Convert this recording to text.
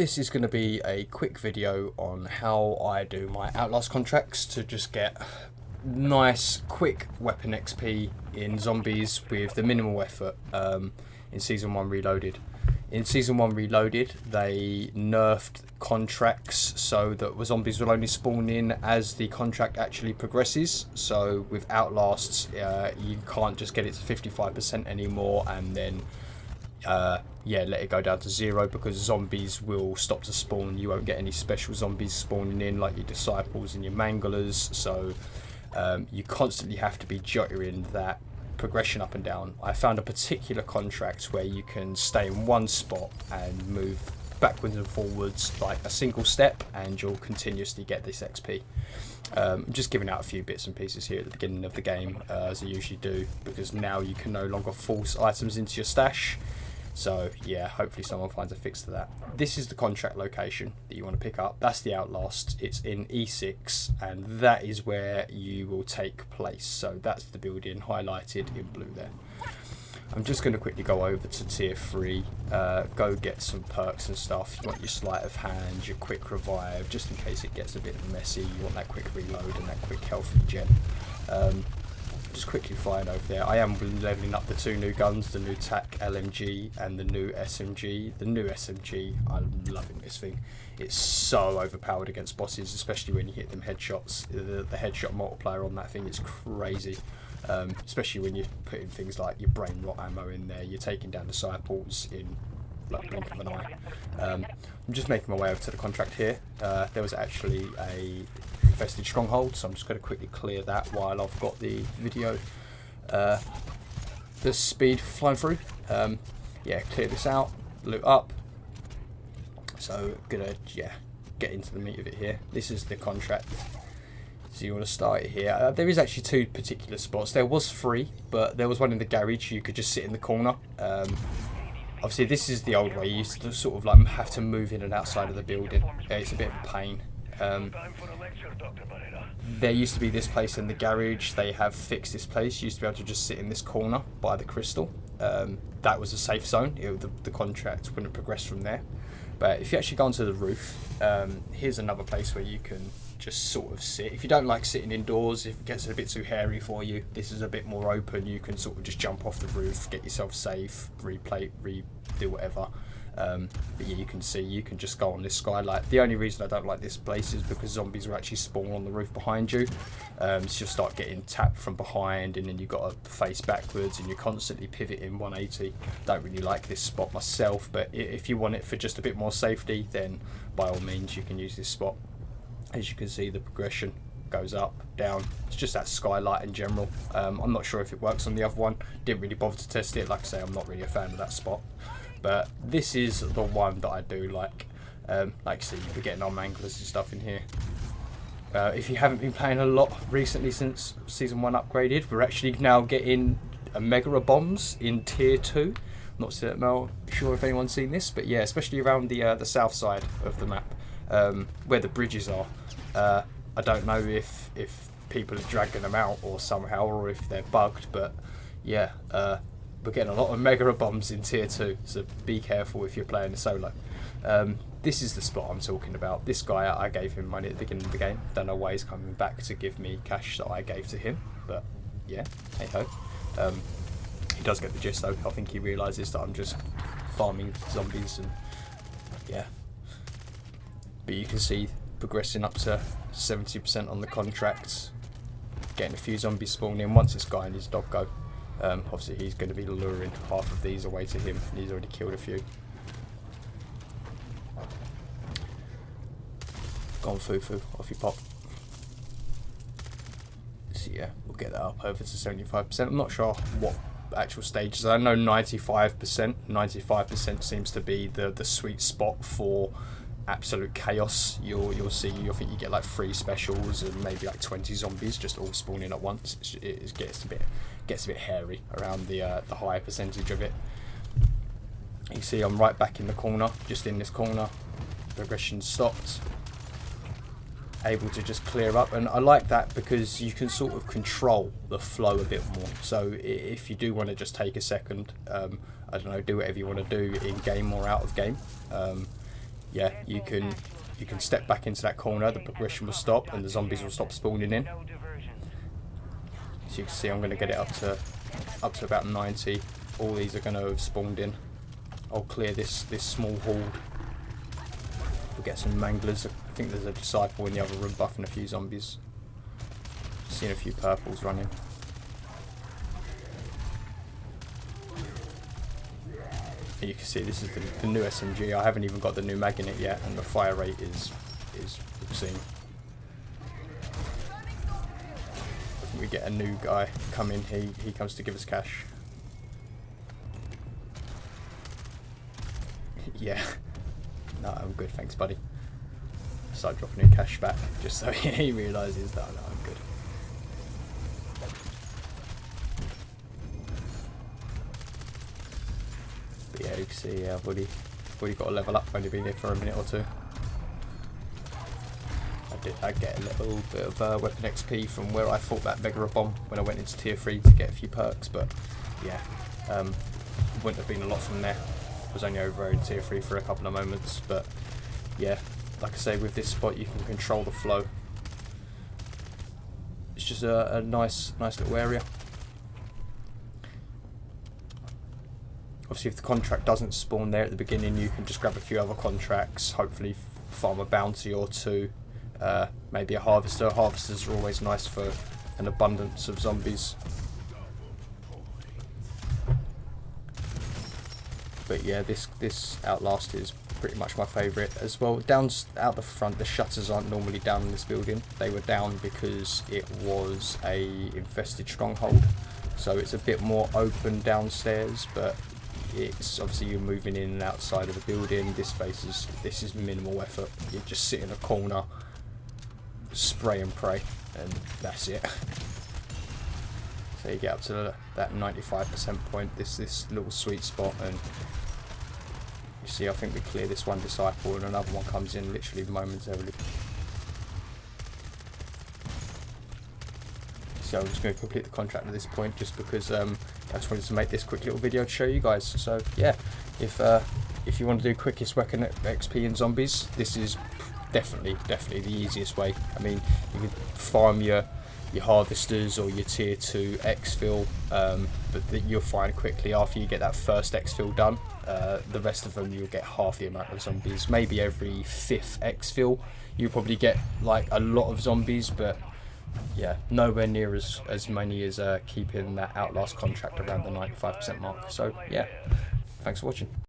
This is going to be a quick video on how I do my Outlast contracts to just get nice quick weapon XP in zombies with the minimal effort in Season 1 Reloaded. In Season 1 Reloaded they nerfed contracts so that zombies will only spawn in as the contract actually progresses. So with Outlasts you can't just get it to 55% anymore and then let it go down to 0, because zombies will stop to spawn. You won't get any special zombies spawning in like your disciples and your manglers, so you constantly have to be jottering that progression up and down. I found a particular contract where you can stay in one spot and move backwards and forwards like a single step and you'll continuously get this XP. I'm just giving out a few bits and pieces here at the beginning of the game, as I usually do, because now you can no longer force items into your stash. So yeah, hopefully someone finds a fix to that. This is the contract location that you want to pick up. That's the Outlast. It's in E6 and that is where you will take place. So that's the building highlighted in blue there. I'm just going to quickly go over to tier 3, go get some perks and stuff. You want your sleight of hand, your quick revive, just in case it gets a bit messy. You want that quick reload and that quick health regen. Just quickly flying over there. I am leveling up the 2 new guns, the new TAC LMG and the new SMG. The new SMG, I'm loving this thing. It's so overpowered against bosses, especially when you hit them headshots. The headshot multiplier on that thing is crazy. Especially when you're putting things like your brain rot ammo in there, you're taking down disciples in like a blink of an eye. I'm just making my way over to the contract here. There was actually a infested stronghold, so I'm just going to quickly clear that while I've got the video, the speed flying through. Yeah, clear this out, loot up. So gonna get into the meat of it here. This is the contract. So you want to start it here. There is actually 2 particular spots. There was 3, but there was one in the garage. You could just sit in the corner. Obviously, this is the old way. You used to sort of like have to move in and outside of the building. It's a bit of a pain. There used to be this place in the garage. They have fixed this place. You used to be able to just sit in this corner by the crystal. That was a safe zone. The contract wouldn't progress from there. But if you actually go onto the roof, here's another place where you can just sort of sit. If you don't like sitting indoors, if it gets a bit too hairy for you, this is a bit more open. You can sort of just jump off the roof, get yourself safe, do whatever. But yeah, you can see, you can just go on this skylight. The only reason I don't like this place is because zombies will actually spawn on the roof behind you. So you'll start getting tapped from behind and then you've got to face backwards and you're constantly pivoting 180. Don't really like this spot myself, but if you want it for just a bit more safety, then by all means you can use this spot. As you can see, the progression goes up, down. It's just that skylight in general. I'm not sure if it works on the other one. Didn't really bother to test it. Like I say, I'm not really a fan of that spot. But this is the one that I do like. Like I see, you'll be getting our manglers and stuff in here. If you haven't been playing a lot recently since Season 1 upgraded, we're actually now getting mega bombs in tier 2. Not sure if anyone's seen this, but yeah, especially around the south side of the map, where the bridges are. I don't know if people are dragging them out or somehow, or if they're bugged, but yeah, we're getting a lot of mega bombs in tier 2, so be careful if you're playing a solo. This is the spot I'm talking about. This guy, I gave him money at the beginning of the game. Don't know why he's coming back to give me cash that I gave to him, but yeah, hey ho. He does get the gist though. I think he realises that I'm just farming zombies and yeah. But you can see progressing up to 70% on the contracts, getting a few zombies spawn in. Once this guy and his dog go, obviously he's going to be luring half of these away to him, and he's already killed a few. Gone foo-foo, off you pop. So yeah, we'll get that up over to 75%. I'm not sure what actual stages. I know 95%. 95% seems to be the sweet spot for absolute chaos. You'll see. I think you get like 3 specials and maybe like 20 zombies just all spawning at once. It gets a bit hairy around the higher percentage of it. You see, I'm right back in the corner, just in this corner. Progression stopped. Able to just clear up, and I like that because you can sort of control the flow a bit more. So if you do want to just take a second, I don't know, do whatever you want to do in game or out of game, yeah, you can step back into that corner, the progression will stop, and the zombies will stop spawning in. So you can see I'm going to get it up to about 90. All these are going to have spawned in. I'll clear this small horde. We'll get some manglers. I think there's a disciple in the other room buffing a few zombies. Seen a few purples running. And you can see this is the new SMG. I haven't even got the new mag in it yet, and the fire rate is obscene. We get a new guy come in. He comes to give us cash. Yeah. No, I'm good, thanks, buddy. Start dropping in cash back just so he realises that no, I'm good. But yeah, you can see I've already got a level up. I've only been here for a minute or two. I get a little bit of weapon XP from where I fought that Mega Bomb when I went into tier 3 to get a few perks, but yeah, wouldn't have been a lot from there. I was only over in tier 3 for a couple of moments, but yeah, like I say, with this spot you can control the flow. It's just a nice little area. Obviously, if the contract doesn't spawn there at the beginning, you can just grab a few other contracts, hopefully farm a bounty or two, maybe a harvester. Harvesters are always nice for an abundance of zombies. But yeah, this Outlast is pretty much my favourite as well. Out the front, the shutters aren't normally down in this building. They were down because it was a infested stronghold, so it's a bit more open downstairs. But it's obviously you're moving in and outside of the building. This is minimal effort. You just sit in a corner, spray and pray, and that's it. So you get up to that 95% point, this little sweet spot, and you see I think we clear this one disciple and another one comes in literally momentarily. So I'm just going to complete the contract at this point just because I just wanted to make this quick little video to show you guys. So yeah, if you want to do quickest weapon XP in zombies, this is definitely the easiest way. I mean, you can farm your harvesters or your tier 2 exfil, but you'll find quickly after you get that first exfil done, the rest of them you'll get half the amount of zombies. Maybe every 5th exfil you probably get like a lot of zombies, but yeah, nowhere near as many as keeping that Outlast contract around the 95% mark. So yeah, thanks for watching.